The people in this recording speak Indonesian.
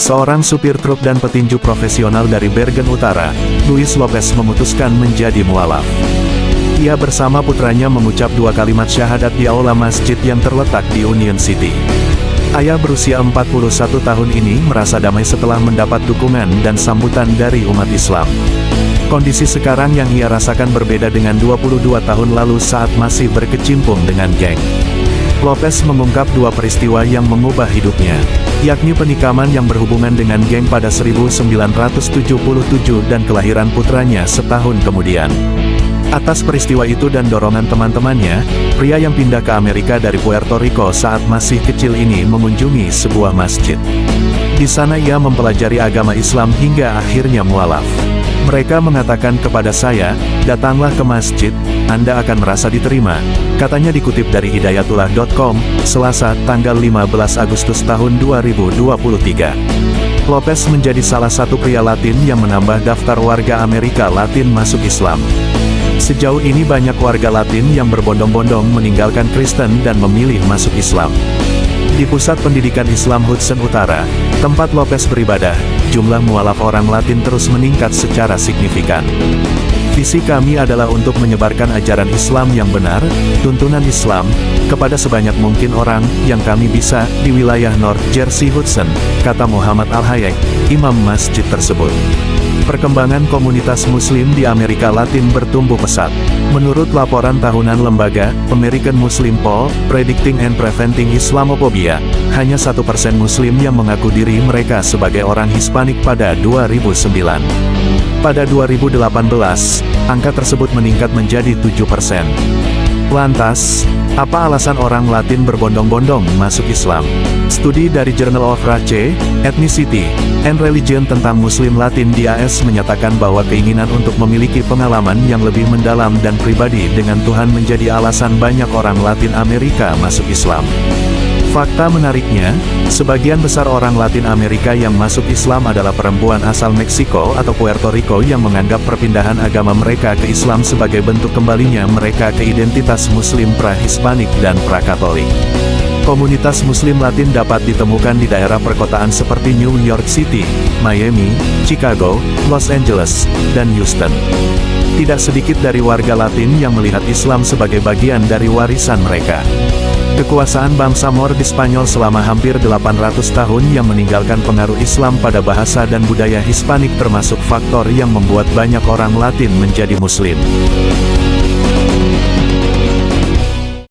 Seorang supir truk dan petinju profesional dari Bergen Utara, Luis Lopez memutuskan menjadi mualaf. Ia bersama putranya mengucap 2 kalimat syahadat di aula masjid yang terletak di Union City. Ayah berusia 41 tahun ini merasa damai setelah mendapat dukungan dan sambutan dari umat Islam. Kondisi sekarang yang ia rasakan berbeda dengan 22 tahun lalu saat masih berkecimpung dengan geng. Lopez mengungkap 2 peristiwa yang mengubah hidupnya, yakni penikaman yang berhubungan dengan geng pada 1977 dan kelahiran putranya setahun kemudian. Atas peristiwa itu dan dorongan teman-temannya, pria yang pindah ke Amerika dari Puerto Rico saat masih kecil ini mengunjungi sebuah masjid. Di sana ia mempelajari agama Islam hingga akhirnya mualaf. Mereka mengatakan kepada saya, datanglah ke masjid, Anda akan merasa diterima, katanya dikutip dari hidayatullah.com, Selasa, tanggal 15 Agustus tahun 2023. Lopez menjadi salah satu pria Latin yang menambah daftar warga Amerika Latin masuk Islam. Sejauh ini banyak warga Latin yang berbondong-bondong meninggalkan Kristen dan memilih masuk Islam. Di Pusat Pendidikan Islam Hudson Utara, tempat Lopez beribadah, jumlah mualaf orang Latin terus meningkat secara signifikan. Visi kami adalah untuk menyebarkan ajaran Islam yang benar, tuntunan Islam, kepada sebanyak mungkin orang yang kami bisa di wilayah North Jersey Hudson, kata Muhammad Al-Hayek, imam masjid tersebut. Perkembangan komunitas Muslim di Amerika Latin bertumbuh pesat. Menurut laporan tahunan lembaga American Muslim Poll, Predicting and Preventing Islamophobia, hanya 1% Muslim yang mengaku diri mereka sebagai orang Hispanik pada 2009. Pada 2018, angka tersebut meningkat menjadi 7%. Lantas, apa alasan orang Latin berbondong-bondong masuk Islam? Studi dari Journal of Race, Ethnicity, and Religion tentang Muslim Latin di AS menyatakan bahwa keinginan untuk memiliki pengalaman yang lebih mendalam dan pribadi dengan Tuhan menjadi alasan banyak orang Latin Amerika masuk Islam. Fakta menariknya, sebagian besar orang Latin Amerika yang masuk Islam adalah perempuan asal Meksiko atau Puerto Rico yang menganggap perpindahan agama mereka ke Islam sebagai bentuk kembalinya mereka ke identitas Muslim pra-Hispanik dan pra-Katolik. Komunitas Muslim Latin dapat ditemukan di daerah perkotaan seperti New York City, Miami, Chicago, Los Angeles, dan Houston. Tidak sedikit dari warga Latin yang melihat Islam sebagai bagian dari warisan mereka. Kekuasaan bangsa Moor di Spanyol selama hampir 800 tahun yang meninggalkan pengaruh Islam pada bahasa dan budaya Hispanik termasuk faktor yang membuat banyak orang Latin menjadi Muslim.